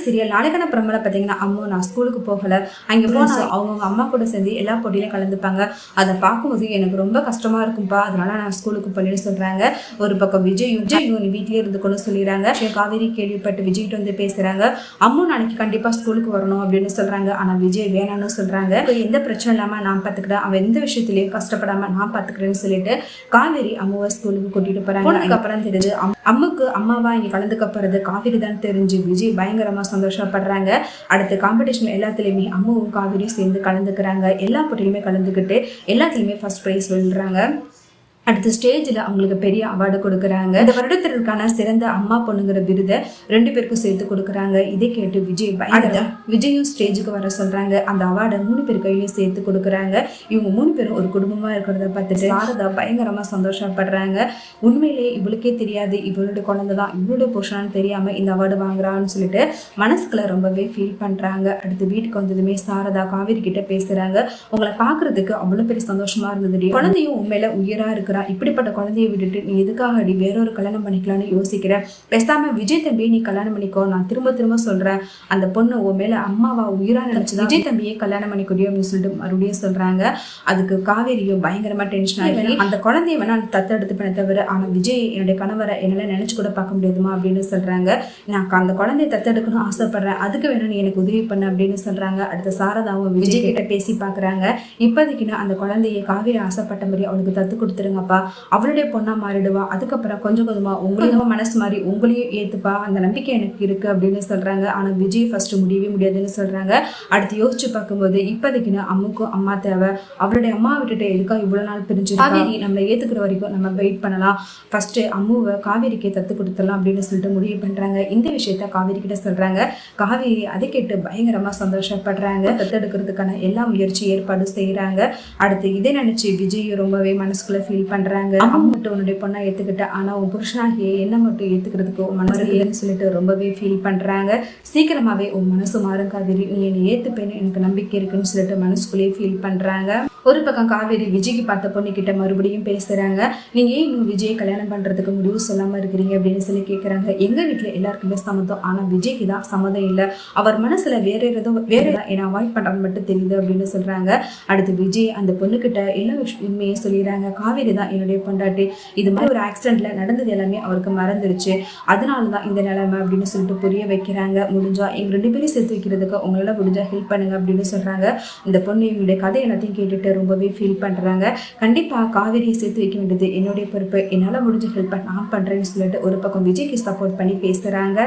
Serial நாளைக்கான பிரமல பார்த்தீங்கன்னா அம்மா நான் ஸ்கூலுக்கு போகல அங்கே போனால் அவங்க அம்மா கூட சேர்ந்து எல்லா போட்டியிலையும் கலந்துப்பாங்க. அதை பார்க்கும்போது எனக்கு ரொம்ப கஷ்டமா இருக்கும்பா, அதனால நான் ஸ்கூலுக்கு போகலன்னு சொல்றாங்க. ஒரு பக்கம் விஜய் நீ வீட்லயே இருந்துக்கணும்னு சொல்லிடுறாங்க. காவேரி கேள்விப்பட்டு விஜய்கிட்ட வந்து பேசுறாங்க. அம்மா நாளைக்கு கண்டிப்பா ஸ்கூலுக்கு வரணும் அப்படின்னு சொல்றாங்க. ஆனா விஜய் வேணான்னு சொல்றாங்க. எந்த பிரச்சனை இல்லாம நான் பாத்துக்கிறேன், அவன் எந்த விஷயத்திலயும் கஷ்டப்படாம நான் பாத்துக்கிறேன்னு சொல்லிட்டு காவேரி அம்மாவை ஸ்கூலுக்கு கூட்டிட்டு போறாங்க. அதுக்கப்புறம் தெரிஞ்சு அம்முக்கு அம்மாவா இங்க கலந்துக்க போறது காவேரி தான் தெரிஞ்சு விஜய் பயங்கரமா சந்தோஷப்படுறாங்க. அடுத்த காம்படிஷன் எல்லாத்துலயுமே அம்மாவும் காவேரியும் சேர்ந்து கலந்துக்கிறாங்க. எல்லா போட்டியிலுமே கலந்துக்கிட்டு எல்லாத்துலயுமே ஃபர்ஸ்ட் ப்ரைஸ் வெல்றாங்க. அடுத்த ஸ்டேஜில் அவங்களுக்கு பெரிய அவார்டு கொடுக்குறாங்க. இந்த வருடத்திற்கான சிறந்த அம்மா பொண்ணுங்கிற விருதை 2 பேருக்கும் சேர்த்து கொடுக்குறாங்க. இதை கேட்டு விஜயும் ஸ்டேஜுக்கு வர சொல்றாங்க. அந்த அவார்டை 3 பேர் கையிலையும் சேர்த்து கொடுக்குறாங்க. இவங்க 3 பேரும் ஒரு குடும்பமா இருக்கிறத பார்த்துட்டு சாரதா பயங்கரமா சந்தோஷப்படுறாங்க. உண்மையிலேயே இவளுக்கே தெரியாது இவளுடைய குழந்தை தான் இவளுடைய புருஷனான்னு தெரியாம இந்த அவார்டு வாங்குறான்னு சொல்லிட்டு மனசுக்குள்ள ரொம்பவே ஃபீல் பண்றாங்க. அடுத்து வீட்டுக்கு வந்ததுமே சாரதா காவேரி கிட்ட பேசுறாங்க. உங்களை பாக்குறதுக்கு அவ்வளவு பெரிய சந்தோஷமா இருந்தது, குழந்தையும் உண்மையில உயிரா இருக்கு, இப்படிப்பட்ட குழந்தையை விட்டுட்டு நீ எதுக்காக அடி வேறொரு கல்யாணம் பண்ணிக்கலாம்னு யோசிக்கிற, பேசாம விஜய் தம்பியை நீ கல்யாணம் பண்ணிக்கோ, நான் திரும்ப திரும்ப சொல்றேன், அந்த பொண்ணு உன் மேல அம்மாவா உயிரா நினைச்சுதான் விஜய் தம்பியை கல்யாணம் பண்ணிக்கூடியோ அப்படின்னு சொல்லிட்டு மறுபடியும் சொல்றாங்க. அதுக்கு காவேரியும் பயங்கரமா டென்ஷன் ஆகி அந்த குழந்தைய வேணா தத்தெடுத்துப்பேனே தவிர ஆனா விஜய் என்னுடைய கணவரை என்னால நினைச்சு கூட பார்க்க முடியாதுமா அப்படின்னு சொல்றாங்க. நான் அந்த குழந்தைய தத்தெடுக்கணும் ஆசைப்படுறேன், அதுக்கு வேணா நீ எனக்கு உதவி பண்ண அப்படின்னு சொல்றாங்க. அடுத்த சாரதாவும் விஜய் கிட்ட பேசி பாக்குறாங்க. இப்போதைக்கு அந்த குழந்தைய காவேரி ஆசைப்பட்ட மாதிரி அவளுக்கு தத்து கொடுத்துருங்க, அவளுடைய பொண்ணா மாறிடுவா, அதுக்கப்புறம் கொஞ்சம் கொஞ்சமா உங்களையும் மனசு மாதிரி உங்களையும் ஏத்துப்பா, அந்த நம்பிக்கை எனக்கு இருக்கு அப்படின்னு சொல்றாங்க. ஆனா விஜய் ஃபர்ஸ்ட் முடியவே முடியாதுன்னு சொல்றாங்க. அடுத்து யோசிச்சு பார்க்கும்போது இப்போதைக்கு அம்முக்கும் அம்மா தேவை, அவளுடைய அம்மா விட்டுட்டு எதுக்கா இவ்வளவு நாள் பிரிஞ்சு காவேரி நம்மளை ஏத்துக்கிற வரைக்கும் நம்ம வெயிட் பண்ணலாம், ஃபர்ஸ்ட் அம்முவை காவேரிக்கு தத்து கொடுத்துடலாம் அப்படின்னு சொல்லிட்டு முடிவு பண்றாங்க. இந்த விஷயத்த காவேரி கிட்ட சொல்றாங்க. காவேரி அதை கேட்டு பயங்கரமா சந்தோஷப்படுறாங்க. தத்தெடுக்கிறதுக்கான எல்லா முயற்சி ஏற்பாடு செய்யறாங்க. அடுத்து இதை நினைச்சு விஜய் ரொம்பவே மனசுக்குள்ள ஃபீல் பண்றாங்க. அம்மா மட்டும் உன்னுடைய பொண்ணா ஏத்துக்கிட்ட, ஆனா உன் புருஷனாகிய என்ன மட்டும் ஏத்துக்கிறதுக்கு உன் மனசு இல்லைன்னு சொல்லிட்டு ரொம்பவே ஃபீல் பண்றாங்க. சீக்கிரமாவே உன் மனசு மாறும் காவேரி, நீ என்னை ஏத்துப்பேன்னு எனக்கு நம்பிக்கை இருக்குன்னு சொல்லிட்டு மனசுக்குள்ளேயே ஃபீல் பண்றாங்க. ஒரு பக்கம் காவேரி விஜய்க்கு பார்த்த பொண்ணு கிட்ட மறுபடியும் பேசுறாங்க. நீங்க ஏன் இன்னும் விஜய் கல்யாணம் பண்றதுக்கு முடிவு சொல்லாம இருக்கிறீங்க அப்படின்னு சொல்லி கேட்கறாங்க. எங்க வீட்டுல எல்லாருக்குமே சம்மதம், ஆனா விஜய்க்கு தான் சம்மதம் இல்லை, அவர் மனசுல வேற என்ன அவாய்ட் பண்றான்னு மட்டும் தெரியுது அப்படின்னு சொல்றாங்க. அடுத்து விஜய் அந்த பொண்ணு கிட்ட எல்லா உண்மையை சொல்லிடுறாங்க. காவேரி தான் என்னுடைய பொண்டாட்டி, இது மாதிரி ஒரு ஆக்சிடென்ட்ல நடந்தது எல்லாமே அவருக்கு மறந்துருச்சு, அதனாலதான் இந்த நிலைமை அப்படின்னு சொல்லிட்டு புரிய வைக்கிறாங்க. முடிஞ்சா எங்க 2 பேரும் சேர்த்து வைக்கிறதுக்கு உங்களால முடிஞ்சா ஹெல்ப் பண்ணுங்க அப்படின்னு சொல்றாங்க. இந்த பொண்ணு இவங்களுடைய கதை எல்லாத்தையும் கேட்டுட்டு ரொம்பவே ஃபீல் பண்றாங்க. கண்டிப்பா காவேரியை சேர்த்து வைக்க வேண்டியது என்னுடைய பொறுப்பு, என்னால முடிஞ்ச ஹெல்ப் நான் பண்றேன்னு சொல்லிட்டு ஒரு பக்கம் விஜய்க்கு சப்போர்ட் பண்ணி பேசுறாங்க.